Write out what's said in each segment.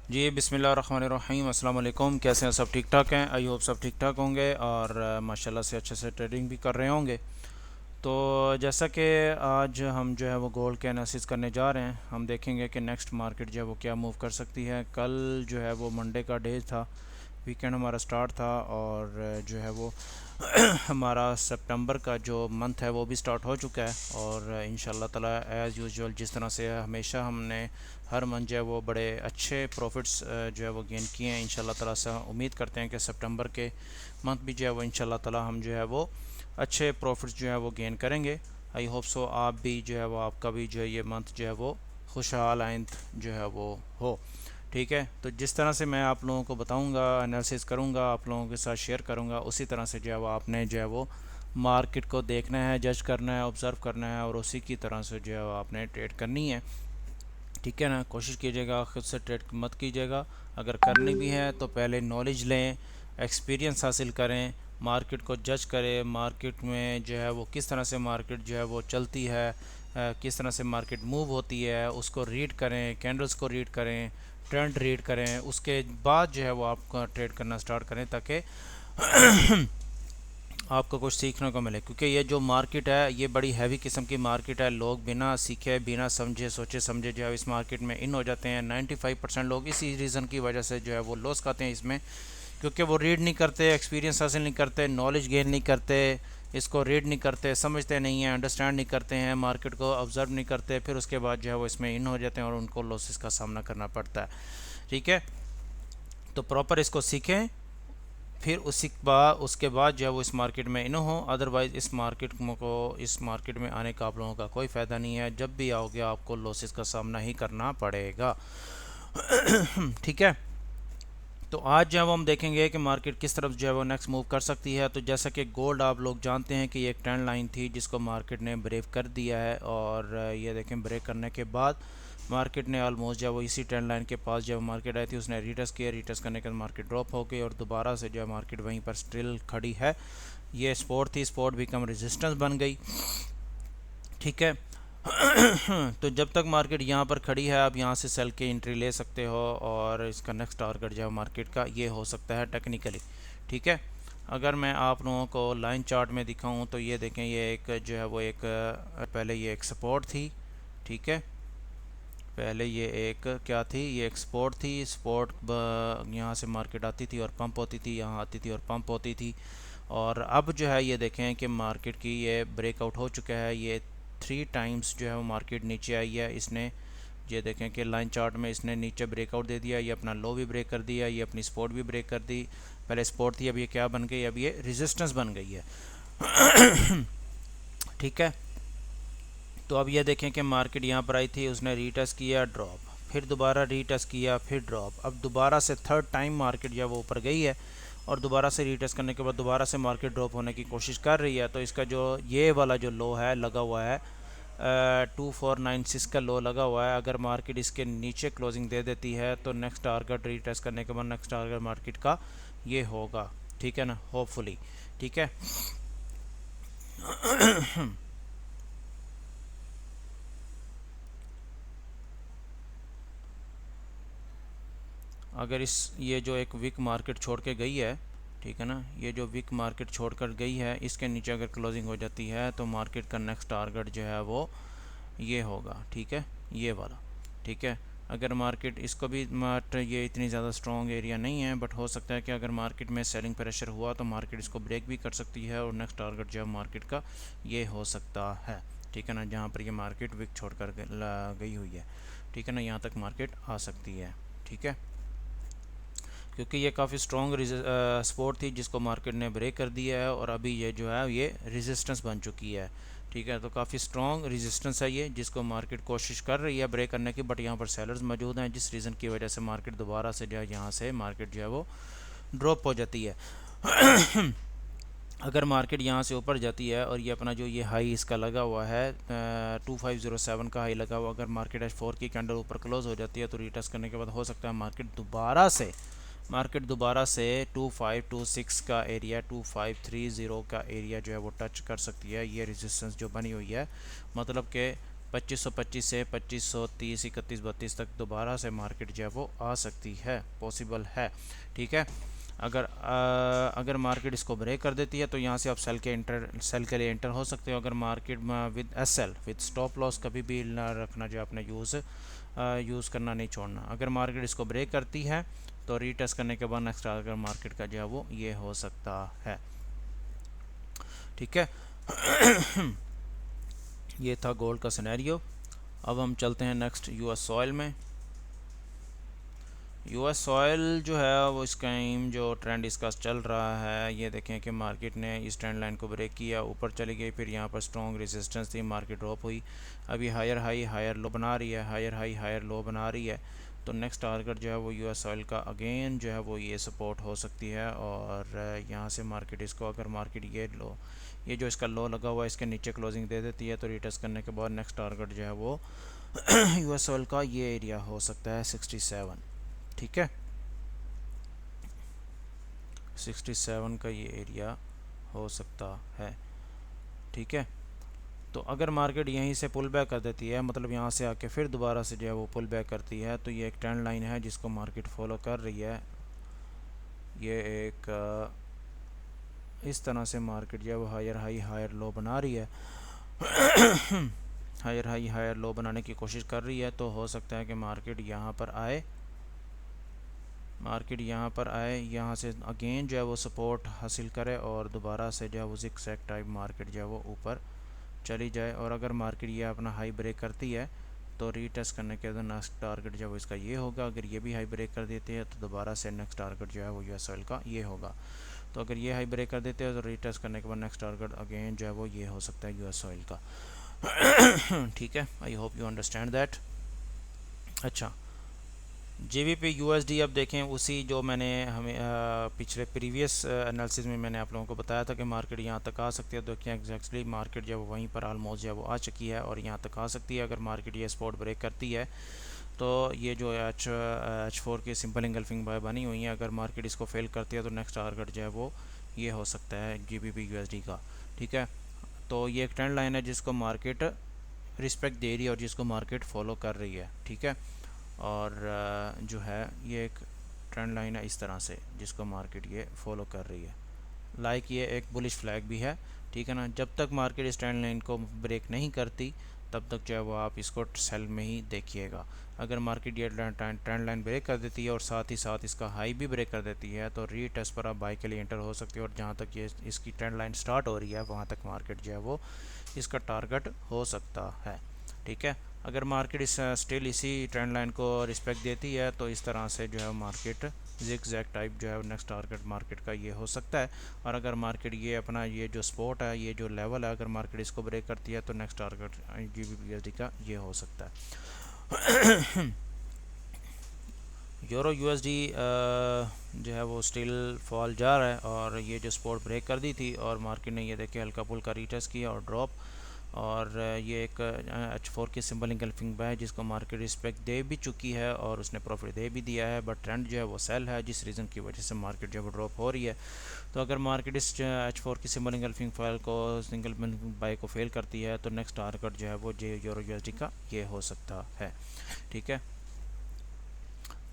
जी बिस्मिल्लाहिर्रहमानिर्रहीम, अस्सलाम वालेकुम। कैसे हैं? सब ठीक ठाक हैं? आई होप सब ठीक ठाक होंगे और माशाल्लाह से अच्छे से ट्रेडिंग भी कर रहे होंगे। तो जैसा कि आज हम जो है वो गोल्ड के एनालिसिस करने जा रहे हैं, हम देखेंगे कि नेक्स्ट मार्केट जो है वो क्या मूव कर सकती है। कल जो है वो मंडे का डे था, वीकेंड हमारा स्टार्ट था और जो है वो हमारा सितंबर का जो मंथ है वो भी स्टार्ट हो चुका है और इंशाल्लाह ताला एज़ यूजुअल जिस तरह से हमेशा हमने हर मंथ जो है वो बड़े अच्छे प्रॉफिट्स जो है वो गेन किए हैं। इंशाल्लाह ताला से उम्मीद करते हैं कि सितंबर के मंथ भी जो है वो इंशाल्लाह ताला हम जो है वो अच्छे प्रॉफिट्स जो है वो गेन करेंगे। आई होप सो आप भी जो है वो आपका भी जो है ये मंथ जो है वो खुशहाल आइंद जो है वो हो। ठीक है, तो जिस तरह से मैं आप लोगों को बताऊंगा, एनालिसिस करूंगा, आप लोगों के साथ शेयर करूंगा, उसी तरह से जो है वो आपने जो है वो मार्केट को देखना है, जज करना है, ऑब्ज़र्व करना है और उसी की तरह से जो है वो आपने ट्रेड करनी है। ठीक है ना, कोशिश कीजिएगा खुद से ट्रेड मत कीजिएगा। अगर करनी भी है तो पहले नॉलेज लें, एक्सपीरियंस हासिल करें, मार्केट को जज करें, मार्केट में जो है वो किस तरह से मार्केट जो है वो चलती है, किस तरह से मार्केट मूव होती है उसको रीड करें, कैंडल्स को रीड करें, ट्रेंड रीड करें, उसके बाद जो है वो आपका ट्रेड करना स्टार्ट करें ताकि आपको कुछ सीखने को मिले। क्योंकि ये जो मार्केट है ये बड़ी हैवी किस्म की मार्केट है। लोग बिना सीखे, बिना समझे, सोचे समझे जो है इस मार्केट में इन हो जाते हैं। 95% लोग इसी रीज़न की वजह से जो है वो लॉस खाते हैं इसमें, क्योंकि वो रीड नहीं करते, एक्सपीरियंस हासिल नहीं करते, नॉलेज गेन नहीं करते, इसको रीड नहीं करते, समझते नहीं हैं, अंडरस्टैंड नहीं करते हैं, मार्केट को ऑब्जर्व नहीं करते, फिर उसके बाद जो है वो इसमें इन हो जाते हैं और उनको लॉसेस का सामना करना पड़ता है। ठीक है, तो प्रॉपर इसको सीखें, फिर उसके बाद जो है वो इस मार्केट में इन हो। अदरवाइज़ इस मार्केट में आने का आप लोगों का कोई फ़ायदा नहीं है। जब भी आओगे आपको लॉसेस का सामना ही करना पड़ेगा। ठीक है, तो आज जो है वो हम देखेंगे कि मार्केट किस तरफ जो है वो नेक्स्ट मूव कर सकती है। तो जैसा कि गोल्ड आप लोग जानते हैं कि ये एक ट्रेंड लाइन थी जिसको मार्केट ने ब्रेक कर दिया है और ये देखें ब्रेक करने के बाद मार्केट ने ऑलमोस्ट जो है वो इसी ट्रेंड लाइन के पास जब मार्केट आई थी उसने रीटेस्ट किया, रीटेस्ट करने के बाद मार्केट ड्रॉप हो गई और दोबारा से जो है मार्केट वहीं पर स्टिल खड़ी है। ये स्पोर्ट थी, स्पोर्ट भी कम रेजिस्टेंस बन गई। ठीक है, तो जब तक मार्केट यहाँ पर खड़ी है आप यहाँ से सेल के एंट्री ले सकते हो और इसका नेक्स्ट टारगेट जो है मार्केट का ये हो सकता है टेक्निकली। ठीक है, अगर मैं आप लोगों को लाइन चार्ट में दिखाऊं तो ये देखें, ये एक जो है वो एक पहले ये एक सपोर्ट थी। ठीक है, पहले ये एक क्या थी, ये एक सपोर्ट थी। सपोर्ट यहाँ से मार्केट आती थी और पंप होती थी, यहाँ आती थी और पंप होती थी। और अब जो है ये देखें कि मार्केट की ये ब्रेकआउट हो चुका है। ये 3 टाइम्स जो है वो मार्केट नीचे आई है। इसने ये देखें कि लाइन चार्ट में इसने नीचे ब्रेकआउट दे दिया, ये अपना लो भी ब्रेक कर दिया, ये अपनी सपोर्ट भी ब्रेक कर दी। पहले सपोर्ट थी, अब ये क्या बन गई, अब ये रेजिस्टेंस बन गई है। ठीक है, तो अब ये देखें कि मार्केट यहाँ पर आई थी, उसने रीटेस्ट किया, ड्रॉप, फिर दोबारा रीटेस्ट किया, फिर ड्रॉप। अब दोबारा से थर्ड टाइम मार्केट जो है वो ऊपर गई है और दोबारा से रीटेस्ट करने के बाद दोबारा से मार्केट ड्रॉप होने की कोशिश कर रही है। तो इसका जो ये वाला जो लो है लगा हुआ है 2496 का लो लगा हुआ है। अगर मार्केट इसके नीचे क्लोजिंग दे देती है तो नेक्स्ट टारगेट रीटेस्ट करने के बाद नेक्स्ट टारगेट मार्केट का ये होगा। ठीक है ना, होपफुली। ठीक है, अगर इस ये जो एक वीक मार्केट छोड़ के गई है, ठीक है ना, ये जो वीक मार्केट छोड़कर गई है इसके नीचे अगर क्लोजिंग हो जाती है तो मार्केट का नेक्स्ट टारगेट जो है वो ये होगा। ठीक है, ये वाला। ठीक है, अगर मार्केट इसको भी ये इतनी ज़्यादा स्ट्रॉन्ग एरिया नहीं है, बट हो सकता है कि अगर मार्केट में सेलिंग प्रेशर हुआ तो मार्केट इसको ब्रेक भी कर सकती है और नेक्स्ट टारगेट जो है मार्केट का ये हो सकता है। ठीक है ना, जहाँ पर ये मार्केट वीक छोड़ कर गई हुई है। ठीक है ना, यहाँ तक मार्केट आ सकती है। ठीक है, क्योंकि ये काफ़ी स्ट्रॉन्ग सपोर्ट थी जिसको मार्केट ने ब्रेक कर दिया है और अभी ये जो है ये रेजिस्टेंस बन चुकी है। ठीक है, तो काफ़ी स्ट्रॉन्ग रेजिस्टेंस है ये जिसको मार्केट कोशिश कर रही है ब्रेक करने की, बट यहाँ पर सेलर्स मौजूद हैं जिस रीज़न की वजह से मार्केट दोबारा से जो है यहाँ से मार्केट जो है वो ड्रॉप हो जाती है। अगर मार्केट यहाँ से ऊपर जाती है और ये अपना जो ये हाई इसका लगा हुआ है 2507 का हाई लगा हुआ, अगर मार्केट H4 की कैंडल ऊपर क्लोज हो जाती है तो रीटेस्ट करने के बाद हो सकता है मार्केट दोबारा से 2526 का एरिया, 2530 का एरिया जो है वो टच कर सकती है। ये रेजिस्टेंस जो बनी हुई है, मतलब कि 2525 से 2530 31 32 तक दोबारा से मार्केट जो है वो आ सकती है, पॉसिबल है। ठीक है, अगर मार्केट इसको ब्रेक कर देती है तो यहाँ से आप सेल के लिए इंटर हो सकते हो। अगर मार्केट में with SL with stop loss कभी भी ना रखना, जो आपने यूज़ करना नहीं छोड़ना। अगर मार्केट इसको ब्रेक करती है तो रीटेस्ट करने के बाद नेक्स्ट टारगेट मार्केट का जो है वो ये हो सकता है। ठीक है ये था गोल्ड का सिनेरियो। अब हम चलते हैं नेक्स्ट यूएस ऑयल में। यूएस ऑयल जो है वो इस टाइम जो ट्रेंड इसका चल रहा है, ये देखें कि मार्केट ने इस ट्रेंड लाइन को ब्रेक किया, ऊपर चली गई, फिर यहाँ पर स्ट्रॉन्ग रेजिस्टेंस थी, मार्केट ड्रॉप हुई, अभी हायर हाई हायर लो बना रही है, हायर हाई हायर लो बना रही है। तो नेक्स्ट टारगेट जो है वो यूएस ऑयल का अगेन जो है वो ये सपोर्ट हो सकती है। और यहाँ से मार्केट इसको, अगर मार्केट ये जो इसका लो लगा हुआ है इसके नीचे क्लोजिंग दे देती है तो रिटेस्ट करने के बाद नेक्स्ट टारगेट जो है वो यूएस ऑयल का ये एरिया हो सकता है 67। ठीक है, 67 का ये एरिया हो सकता है। ठीक है, तो अगर मार्केट यहीं से पुल बैक कर देती है, मतलब यहाँ से आके फिर दोबारा से जो है वो पुल बैक करती है, तो ये एक ट्रेंड लाइन है जिसको मार्केट फॉलो कर रही है। ये एक इस तरह से मार्केट जो है वो हायर हाई हायर लो बना रही है हायर हाई हायर लो बनाने की कोशिश कर रही है। तो हो सकता है कि मार्केट यहाँ पर आए, यहाँ से अगेन जो है वो सपोर्ट हासिल करे और दोबारा से जो है वो ज़िगज़ैग टाइप मार्केट जो है वो ऊपर चली जाए। और अगर मार्केट ये अपना हाई ब्रेक करती है तो रीटेस्ट करने के बाद नेक्स्ट टारगेट जो है वो इसका ये होगा। अगर ये भी हाई ब्रेक कर देती है तो दोबारा से नेक्स्ट टारगेट जो है वो यूएस ऑयल का ये होगा। तो अगर ये हाई ब्रेक कर देते हैं तो रीटेस्ट करने के बाद नेक्स्ट टारगेट अगेन जो है वो ये हो सकता है यूएस ऑयल का। ठीक है, I hope you understand that. अच्छा, जीबीपी यूएसडी अब देखें, उसी जो मैंने पिछले प्रीवियस एनालिसिस में मैंने आप लोगों को बताया था कि मार्केट यहाँ तक आ सकती है। तो क्या एग्जैक्टली मार्केट जो है वहीं पर ऑलमोस्ट जो है वो आ चुकी है और यहाँ तक आ सकती है। अगर मार्केट ये स्पॉट ब्रेक करती है तो ये जो H4 की सिंपल इंगल्फिंग बाय बनी हुई है, अगर मार्केट इसको फेल करती है तो नेक्स्ट टारगेट जो है वो ये हो सकता है जीबीपी यूएसडी का। ठीक है, तो ये एक ट्रेंड लाइन है जिसको मार्केट रिस्पेक्ट दे रही है और जिसको मार्केट फॉलो कर रही है। ठीक है, और जो है ये एक ट्रेंड लाइन है इस तरह से जिसको मार्केट ये फॉलो कर रही है। लाइक ये एक बुलिश फ्लैग भी है। ठीक है ना, जब तक मार्केट इस ट्रेंड लाइन को ब्रेक नहीं करती तब तक जो है वो आप इसको सेल में ही देखिएगा। अगर मार्केट ये ट्रेंड लाइन ब्रेक कर देती है और साथ ही साथ इसका हाई भी ब्रेक कर देती है तो रीटेस्ट पर आप बाई के लिए एंटर हो सकती है। और जहाँ तक ये इसकी ट्रेंड लाइन स्टार्ट हो रही है वहाँ तक मार्केट जो है वो इसका टारगेट हो सकता है। ठीक है, अगर मार्केट स्टिल इसी ट्रेंड लाइन को रिस्पेक्ट देती है तो इस तरह से जो है मार्केट ज़िगज़ैग टाइप जो है नेक्स्ट टारगेट मार्केट का ये हो सकता है। और अगर मार्केट ये अपना ये जो स्पॉट है, ये जो लेवल है, अगर मार्केट इसको ब्रेक करती है तो नेक्स्ट टारगेट जीबीपीएसडी का ये हो सकता है। यूरो यूएसडी जो है वो स्टिल फॉल जा रहा है और ये जो स्पॉट ब्रेक कर दी थी और मार्केट ने ये देखे हल्का पुल्का रीटेस्ट किया और ड्रॉप। और ये एक H4 की सिंबल इंगल्फिंग बाय है जिसको मार्केट रिस्पेक्ट दे भी चुकी है और उसने प्रॉफिट दे भी दिया है, बट ट्रेंड जो है वो सेल है, जिस रीज़न की वजह से मार्केट जो है वो ड्रॉप हो रही है। तो अगर मार्केट इस H4 की सिंबल इंगल्फिंग फाइल को सिंगल बाय को फेल करती है तो नेक्स्ट टारगेट जो है वो यूरो यूएसडी का ये हो सकता है। ठीक है,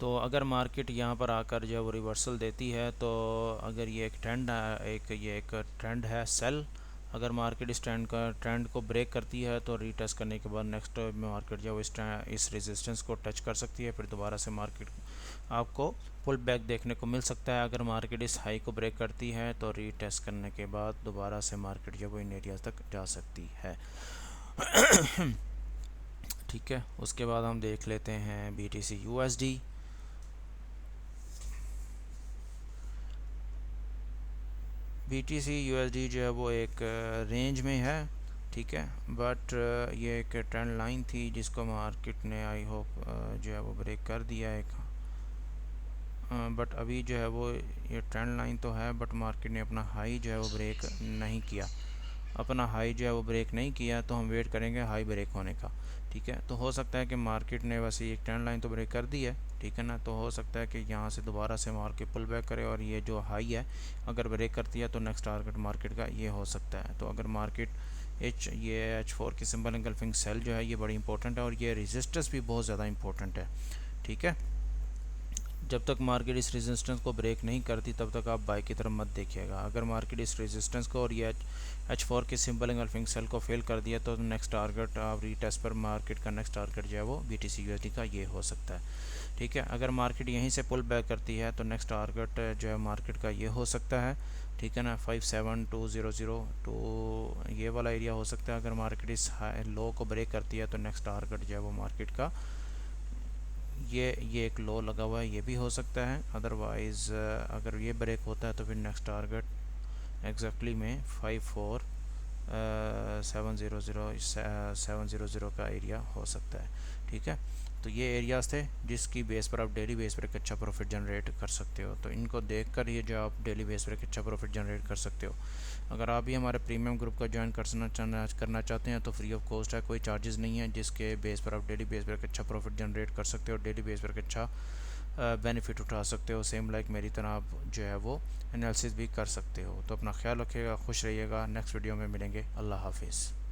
तो अगर मार्केट यहाँ पर आकर जो है वो रिवर्सल देती है तो अगर ये एक ट्रेंड है सेल, अगर मार्केट इस ट्रेंड को ब्रेक करती है तो रीटेस्ट करने के बाद नेक्स्ट मार्केट जो है इस रेजिस्टेंस को टच कर सकती है, फिर दोबारा से मार्केट आपको पुल बैक देखने को मिल सकता है। अगर मार्केट इस हाई को ब्रेक करती है तो रीटेस्ट करने के बाद दोबारा से मार्केट जो है वो इन एरियाज तक जा सकती है। ठीक है, उसके बाद हम देख लेते हैं BTC USD। BTC USD जो है वो एक रेंज में है। ठीक है, बट ये एक ट्रेंड लाइन थी जिसको मार्केट ने आई होप जो है वो ब्रेक कर दिया है। बट अभी जो है वो ये ट्रेंड लाइन तो है बट मार्केट ने अपना हाई जो है वो ब्रेक नहीं किया, अपना हाई जो है वो ब्रेक नहीं किया, तो हम वेट करेंगे हाई ब्रेक होने का। ठीक है, तो हो सकता है कि मार्केट ने वैसे एक ट्रेंड लाइन तो ब्रेक कर दी है। ठीक है ना, तो हो सकता है कि यहाँ से दोबारा से मार्केट पुल बैक करे और ये जो हाई है अगर ब्रेक करती है तो नेक्स्ट टारगेट मार्केट का ये हो सकता है। तो अगर मार्केट ये H4 की सिंबल एंगल्फिंग सेल जो है ये बड़ी इंपॉर्टेंट है, और ये रेजिस्टेंस भी बहुत ज़्यादा इंपॉर्टेंट है। ठीक है, जब तक मार्केट इस रेजिस्टेंस को ब्रेक नहीं करती तब तक आप बाई की तरफ मत देखिएगा। अगर मार्केट इस रेजिस्टेंस को और ये H4 के सिंबल एंगल्फिंग सेल को फेल कर दिया तो नेक्स्ट टारगेट आप रीटेस्ट पर मार्केट का नेक्स्ट टारगेट जो है वो BTC USD का ये हो सकता है। ठीक है, अगर मार्केट यहीं से पुल बैक करती है तो नेक्स्ट टारगेट जो है मार्केट का ये हो सकता है। ठीक है ना, 57200 तो ये वाला एरिया हो सकता है। अगर मार्केट इस लो को ब्रेक करती है तो नेक्स्ट टारगेट जो है वो मार्केट का ये एक लो लगा हुआ है, ये भी हो सकता है। अदरवाइज़ अगर ये ब्रेक होता है तो फिर नेक्स्ट टारगेट एग्जैक्टली में 54,700 का एरिया हो सकता है। ठीक है, तो ये एरियाज़ थे जिसकी बेस पर आप डेली बेस पर एक अच्छा प्रॉफिट जनरेट कर सकते हो। तो इनको देखकर ये जो आप डेली बेस पर एक अच्छा प्रॉफिट जनरेट कर सकते हो। अगर आप भी हमारे प्रीमियम ग्रुप का ज्वाइन करना चाहते हैं तो फ्री ऑफ कॉस्ट है, कोई चार्जेस नहीं है, जिसके बेस पर आप डेली बेस पर एक अच्छा प्रॉफिट जनरेट कर सकते हो, डेली बेस पर एक अच्छा बेनिफिट उठा सकते हो। सेम लाइक मेरी तरह आप जो है वो एनालिसिस भी कर सकते हो। तो अपना ख्याल रखिएगा, खुश रहिएगा, नेक्स्ट वीडियो में मिलेंगे। अल्लाह हाफिज़।